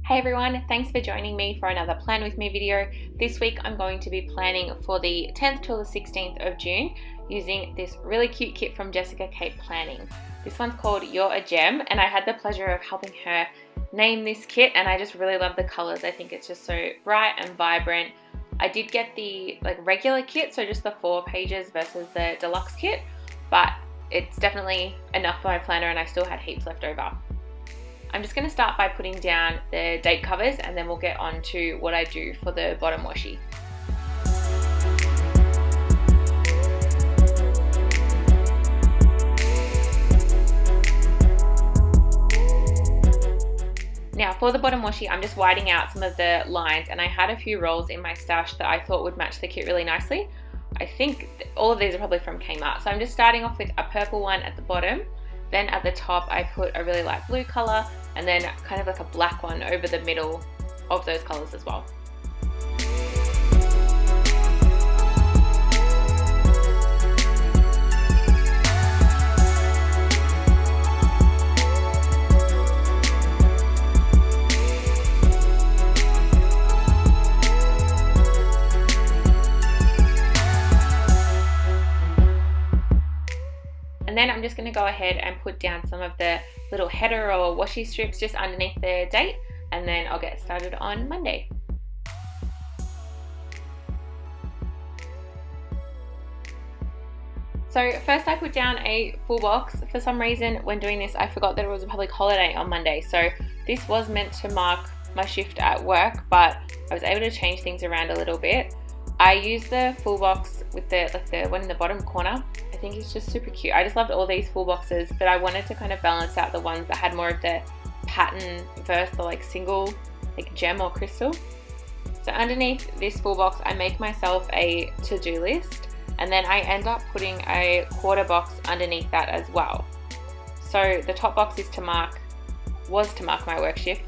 Hey everyone, thanks for joining me for another Plan With Me video. This week I'm going to be planning for the 10th till the 16th of June using this really cute kit from Cate Planning. This one's called You're a Gem, and I had the pleasure of helping her name this kit, and I just really love the colors. I think it's just so bright and vibrant. I did get the regular kit, so just the 4 pages versus the deluxe kit, but it's definitely enough for my planner and I still had heaps left over. I'm just going to start by putting down the date covers and then we'll get on to what I do for the bottom washi. Now for the bottom washi, I'm just whiting out some of the lines, and I had a few rolls in my stash that I thought would match the kit really nicely. I think all of these are probably from Kmart. So I'm just starting off with a purple one at the bottom. Then at the top I put a really light blue colour, and then kind of like a black one over the middle of those colours as well. And then I'm just going to go ahead and put down some of the little header or washi strips just underneath the date, and then I'll get started on Monday. So first I put down a full box. For some reason when doing this I forgot that it was a public holiday on Monday, so this was meant to mark my shift at work, but I was able to change things around a little bit. I used the full box with the one in the bottom corner. I think it's just super cute. I just loved all these full boxes, but I wanted to kind of balance out the ones that had more of the pattern versus the single gem or crystal. So underneath this full box I make myself a to-do list, and then I end up putting a quarter box underneath that as well. So the top box was to mark my work shift,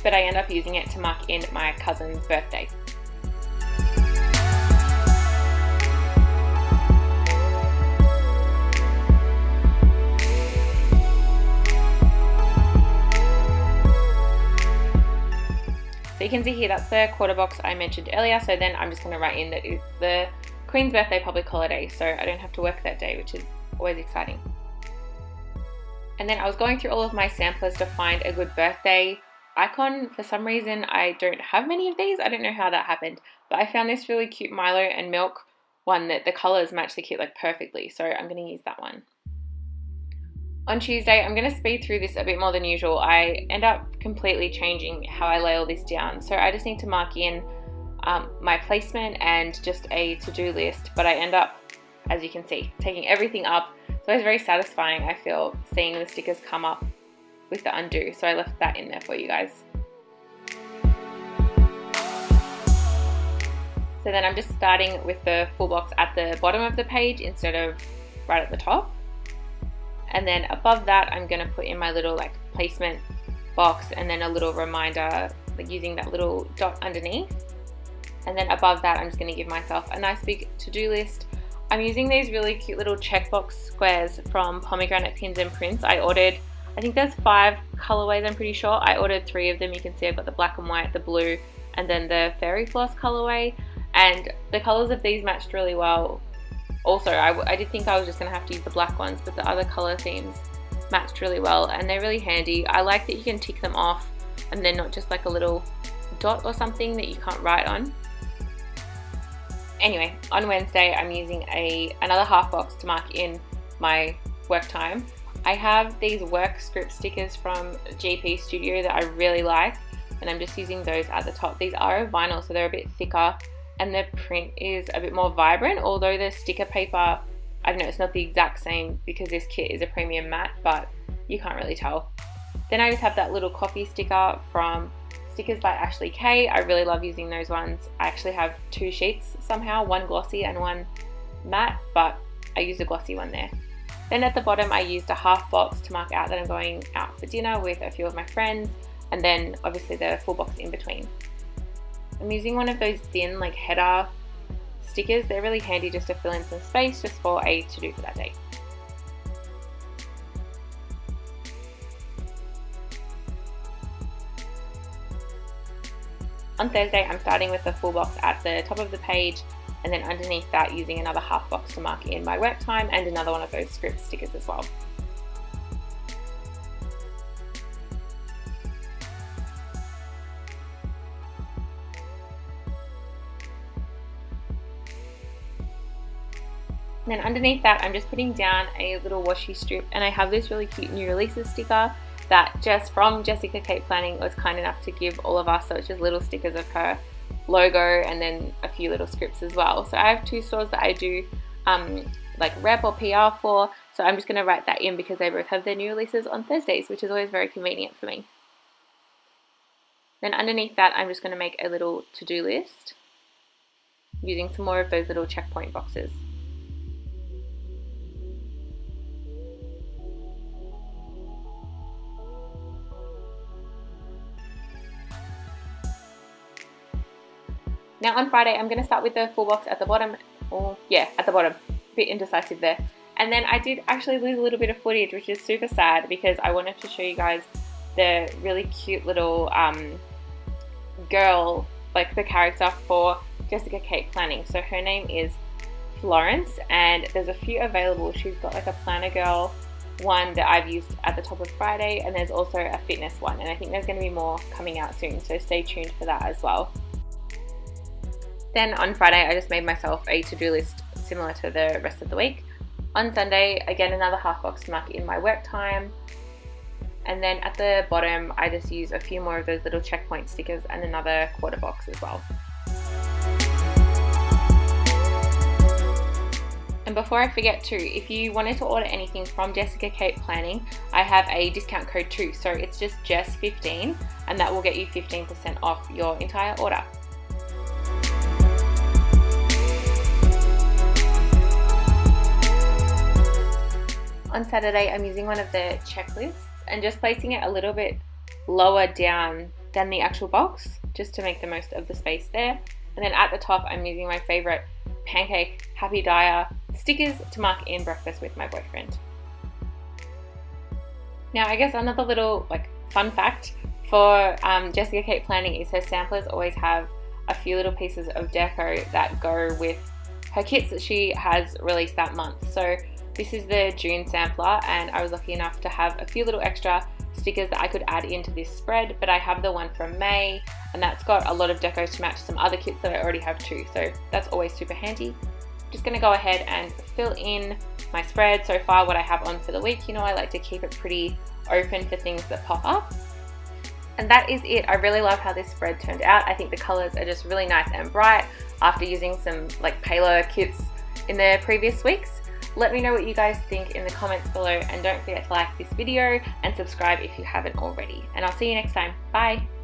but I end up using it to mark in my cousin's birthday. So you can see here, that's the quarter box I mentioned earlier. So then I'm just going to write in that it's the Queen's birthday public holiday, so I don't have to work that day, which is always exciting. And then I was going through all of my samplers to find a good birthday icon. For some reason I don't have many of these. I don't know how that happened, but I found this really cute Milo and Milk one that the colors match the kit perfectly, so I'm going to use that one. On Tuesday, I'm going to speed through this a bit more than usual. I end up completely changing how I lay all this down. So I just need to mark in my placement and just a to-do list, but I end up, as you can see, taking everything up. So it's very satisfying, I feel, seeing the stickers come up with the undo. So I left that in there for you guys. So then I'm just starting with the full box at the bottom of the page instead of right at the top. And then above that, I'm going to put in my little placement box, and then a little reminder using that little dot underneath. And then above that, I'm just going to give myself a nice big to-do list. I'm using these really cute little checkbox squares from Pomegranate Pins and Prints. I ordered, I think there's 5 colorways, I'm pretty sure. I ordered 3 of them. You can see I've got the black and white, the blue, and then the fairy floss colorway. And the colors of these matched really well. Also, I did think I was just going to have to use the black ones, but the other color themes matched really well, and they're really handy. I like that you can tick them off and they're not just a little dot or something that you can't write on. Anyway, on Wednesday I'm using another half box to mark in my work time. I have these work script stickers from GP Studio that I really like, and I'm just using those at the top. These are a vinyl, so they're a bit thicker, and the print is a bit more vibrant, although the sticker paper, I don't know, it's not the exact same because this kit is a premium matte, but you can't really tell. Then I just have that little coffee sticker from Stickers by Ashley K. I really love using those ones. I actually have 2 sheets somehow, one glossy and one matte, but I use the glossy one there. Then at the bottom I used a half box to mark out that I'm going out for dinner with a few of my friends, and then obviously the full box in between. I'm using one of those thin header stickers. They're really handy just to fill in some space just for a to-do for that day. on Thursday I'm starting with the full box at the top of the page, and then underneath that using another half box to mark in my work time and another one of those script stickers as well. And then underneath that I'm just putting down a little washi strip, and I have this really cute new releases sticker that Jess from Kate Planning was kind enough to give all of us. So it's just little stickers of her logo and then a few little scripts as well. So I have 2 stores that I do like rep or PR for, so I'm just going to write that in because they both have their new releases on Thursdays, which is always very convenient for me. Then underneath that I'm just going to make a little to-do list using some more of those little checkpoint boxes. Now on Friday, I'm going to start with the full box at the bottom, at the bottom, a bit indecisive there. And then I did actually lose a little bit of footage, which is super sad because I wanted to show you guys the really cute little girl, like the character for Kate Planning. So her name is Florence, and there's a few available. She's got like a planner girl one that I've used at the top of Friday, and there's also a fitness one, and I think there's going to be more coming out soon, so stay tuned for that as well. Then on Friday, I just made myself a to-do list similar to the rest of the week. On Sunday, again, another half box to mark in my work time. And then at the bottom, I just use a few more of those little checkpoint stickers and another quarter box as well. And before I forget too, if you wanted to order anything from Kate Planning, I have a discount code too. So it's just Jess15, and that will get you 15% off your entire order. On Saturday, I'm using one of the checklists and just placing it a little bit lower down than the actual box, just to make the most of the space there. And then at the top, I'm using my favorite pancake happy dyer stickers to mark in breakfast with my boyfriend. Now, I guess another little fun fact for Kate Planning is her samplers always have a few little pieces of deco that go with her kits that she has released that month. So this is the June sampler, and I was lucky enough to have a few little extra stickers that I could add into this spread, but I have the one from May, and that's got a lot of deco to match some other kits that I already have too, so that's always super handy. Just going to go ahead and fill in my spread. So far what I have on for the week, you know, I like to keep it pretty open for things that pop up. And that is it. I really love how this spread turned out. I think the colors are just really nice and bright after using some paler kits in the previous weeks. Let me know what you guys think in the comments below, and don't forget to like this video and subscribe if you haven't already. And I'll see you next time. Bye!